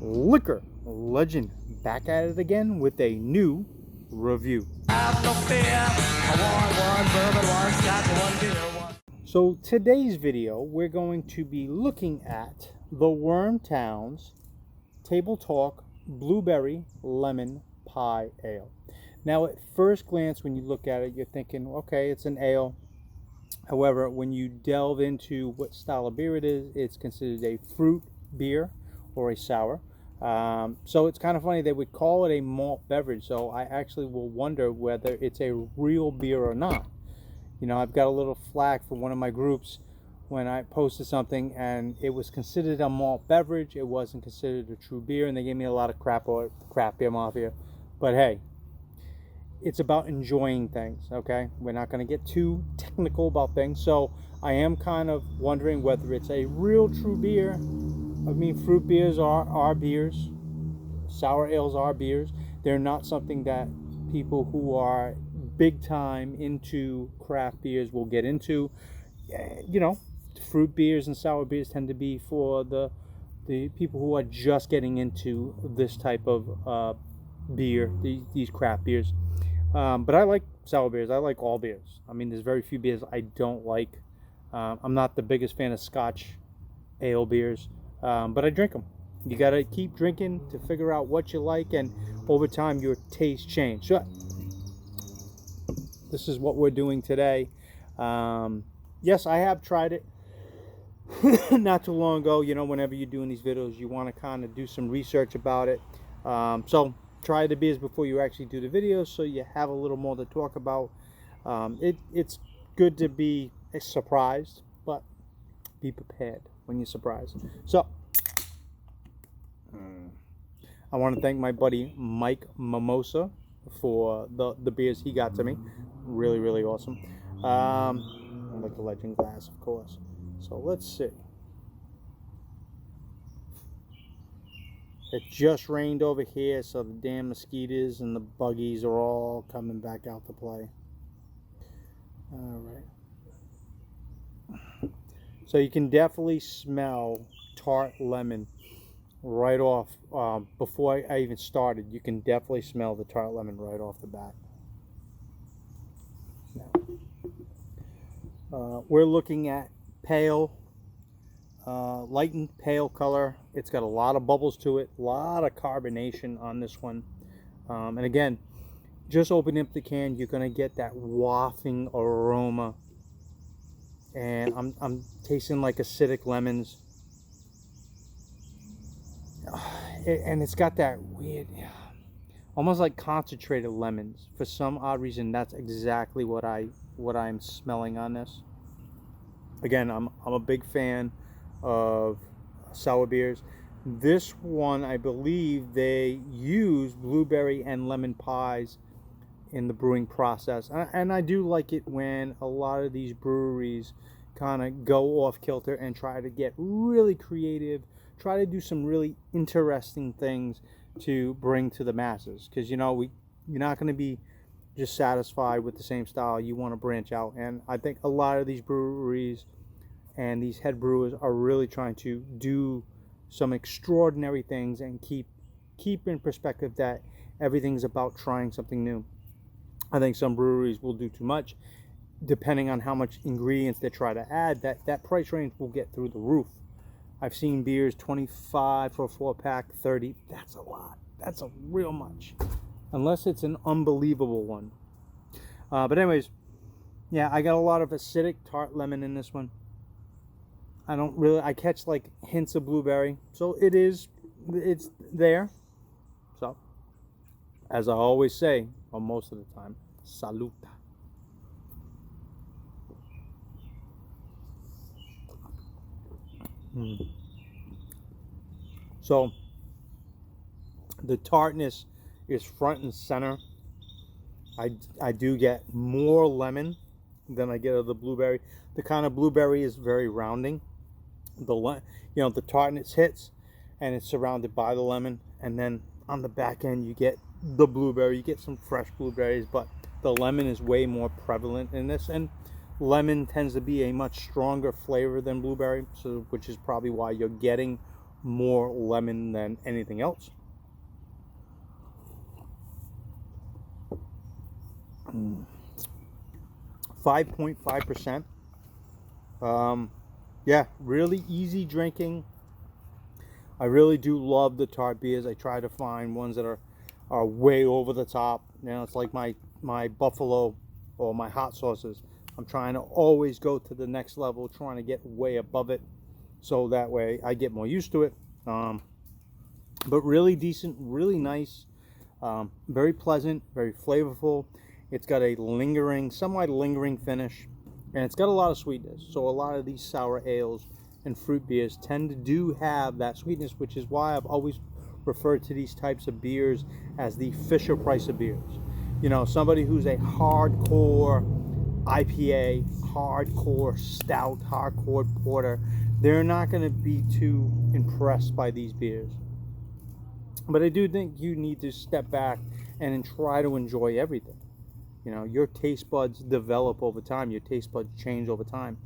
liquor legend back at it again with a new review. So today's video, we're going to be looking at the Wormtown's Table Talk Blueberry Lemon Pie Ale. Now, at first glance, when you look at it, you're thinking, okay, it's an ale. However, when you delve into what style of beer it is, it's considered a fruit beer or a sour. So it's kind of funny they would call it a malt beverage. So I actually will wonder whether it's a real beer or not. You know, I've got a little flack from one of my groups when I posted something and it was considered a malt beverage. It wasn't considered a true beer, and they gave me a lot of crap or crap beer mafia. But hey, it's about enjoying things, okay? We're not going to get too technical about things. So I am kind of wondering whether it's a real true beer. I mean, fruit beers are beers. Sour ales are beers. They're not something that people who are big time into craft beers will get into. You know, fruit beers and sour beers tend to be for the people who are just getting into this type of beer, these craft beers. But I like sour beers. I like all beers. I mean, there's very few beers I don't like. I'm not the biggest fan of Scotch ale beers, but I drink them. You got to keep drinking to figure out what you like, and over time your taste change. So this is what we're doing today. Yes, I have tried it not too long ago. You know, whenever you're doing these videos, you want to kind of do some research about it. So try the beers before you actually do the videos, so you have a little more to talk about. It's good to be surprised, but be prepared when you're surprised. So I want to thank my buddy Mike Mimosa for the beers he got to me. Really awesome. I like the Legend glass, of course. So let's see. It just rained over here, so the damn mosquitoes and the buggies are all coming back out to play. All right. So you can definitely smell tart lemon right off. Before I even started, you can definitely smell the tart lemon right off the bat. We're looking at pale, lightened pale color. It's got a lot of bubbles to it, a lot of carbonation on this one. And again, just opening up the can, you're gonna get that wafting aroma. And I'm tasting like acidic lemons. And it's got that weird, almost like concentrated lemons. For some odd reason, that's exactly what I'm smelling on this. Again, I'm a big fan of sour beers. This one, I believe they use blueberry and lemon pies in the brewing process, and I do like it when a lot of these breweries kind of go off kilter and try to get really creative, try to do some really interesting things to bring to the masses, because you know you're not going to be just satisfied with the same style. You want to branch out, and I think a lot of these breweries and these head brewers are really trying to do some extraordinary things and keep in perspective that everything's about trying something new. I think some breweries will do too much. Depending on how much ingredients they try to add, that price range will get through the roof. I've seen beers 25 for a 4-pack, 30. That's a lot. That's a real much. Unless it's an unbelievable one. But anyways, yeah, I got a lot of acidic tart lemon in this one. I catch like hints of blueberry. So it's there. So, as I always say, or most of the time, saluta. So the tartness is front and center. I do get more lemon than I get of the blueberry. The kind of blueberry is very rounding. The tartness hits and it's surrounded by the lemon, and then on the back end you get the blueberry. You get some fresh blueberries, but the lemon is way more prevalent in this, and lemon tends to be a much stronger flavor than blueberry, so which is probably why you're getting more lemon than anything else. 5.5%. Yeah, really easy drinking. I really do love the tart beers. I try to find ones that are way over the top. You know, it's like my buffalo or my hot sauces. I'm trying to always go to the next level, trying to get way above it, so that way I get more used to it. But really decent, really nice, very pleasant, very flavorful. It's got a lingering, somewhat lingering finish, and it's got a lot of sweetness. So a lot of these sour ales and fruit beers tend to do have that sweetness, which is why I've always referred to these types of beers as the Fisher Price of beers. You know, somebody who's a hardcore IPA, hardcore stout, hardcore porter, they're not going to be too impressed by these beers. But I do think you need to step back and try to enjoy everything. You know, your taste buds develop over time. Your taste buds change over time.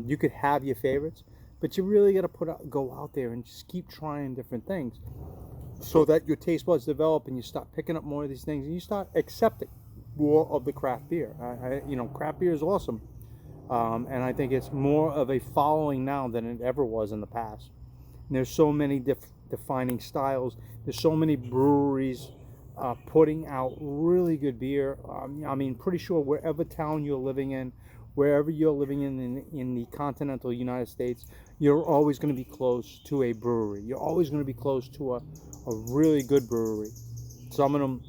You could have your favorites, but you really got to go out there and just keep trying different things, so that your taste buds develop and you start picking up more of these things and you start accepting more of the craft beer. You know, craft beer is awesome, and I think it's more of a following now than it ever was in the past. And there's so many defining styles. There's so many breweries putting out really good beer. I mean, pretty sure wherever town you're living in, wherever you're living in the continental United States, you're always going to be close to a brewery. You're always going to be close to a really good brewery. Some of them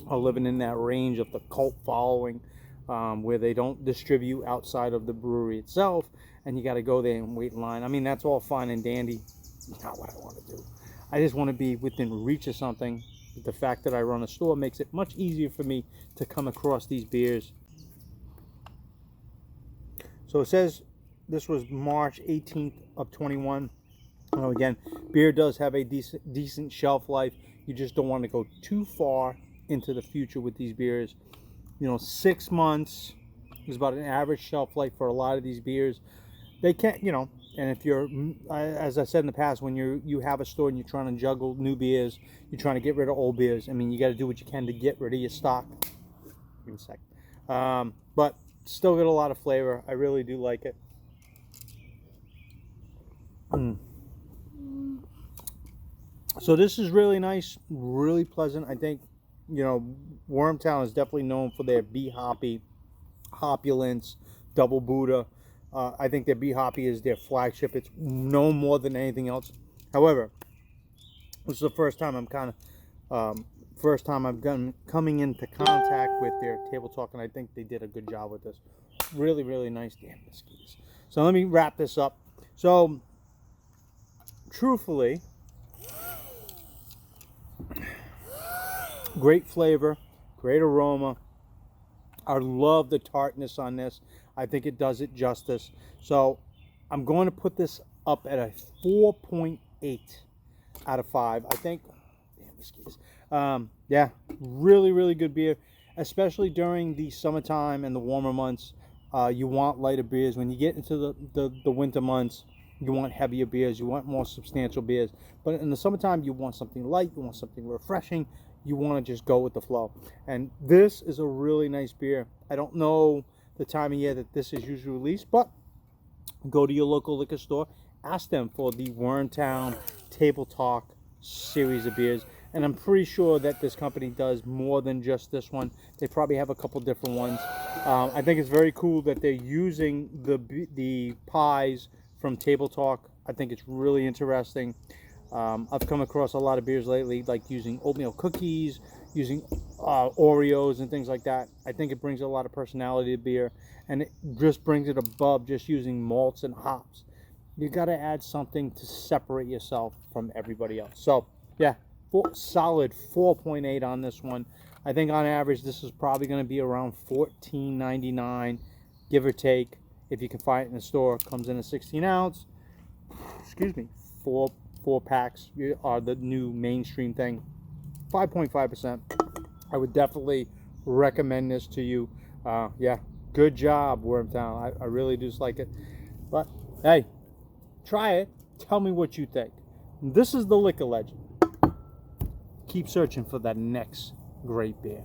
are living in that range of the cult following, where they don't distribute outside of the brewery itself, and you got to go there and wait in line. I mean, that's all fine and dandy. It's not what I want to do. I just want to be within reach of something. The fact that I run a store makes it much easier for me to come across these beers. So it says this was March 18th of 21. Again, beer does have a decent shelf life. You just don't want to go too far into the future with these beers. You know, 6 months is about an average shelf life for a lot of these beers. They can't, you know, and if you're, as I said in the past, when you have a store and you're trying to juggle new beers, you're trying to get rid of old beers, I mean, you got to do what you can to get rid of your stock. Give me a sec. But still got a lot of flavor. I really do like it. So this is really nice, really pleasant. I think, you know, Wormtown is definitely known for their Be Hoppy, Hopulence, Double Buddha. I think their Be Hoppy is their flagship. It's known more than anything else. However, this is the first time I'm coming into contact with their Table Talk, and I think they did a good job with this. Really, really nice. Damn mosquitoes. So let me wrap this up. So, truthfully, great flavor, great aroma. I love the tartness on this. I think it does it justice. So I'm going to put this up at a 4.8 out of 5. I think, damn mosquitoes. Yeah, really, really good beer, especially during the summertime and the warmer months. You want lighter beers. When you get into the winter months, you want heavier beers. You want more substantial beers. But in the summertime, you want something light. You want something refreshing. You want to just go with the flow. And this is a really nice beer. I don't know the time of year that this is usually released, but go to your local liquor store, ask them for the Wormtown Table Talk series of beers, and I'm pretty sure that this company does more than just this one. They probably have a couple different ones. I think it's very cool that they're using the pies from Table Talk. I think it's really interesting. I've come across a lot of beers lately, like using oatmeal cookies, using Oreos and things like that. I think it brings a lot of personality to beer, and it just brings it above just using malts and hops. You got to add something to separate yourself from everybody else. So, yeah, solid 4.8 on this one. I think on average this is probably going to be around $14.99, give or take. If you can find it in the store, it comes in a 16 ounce. Excuse me, four packs are the new mainstream thing. 5.5%. I would definitely recommend this to you. Yeah, good job, Wormtown. I really just like it. But hey, try it. Tell me what you think. This is the liquor legend. Keep searching for that next great beer.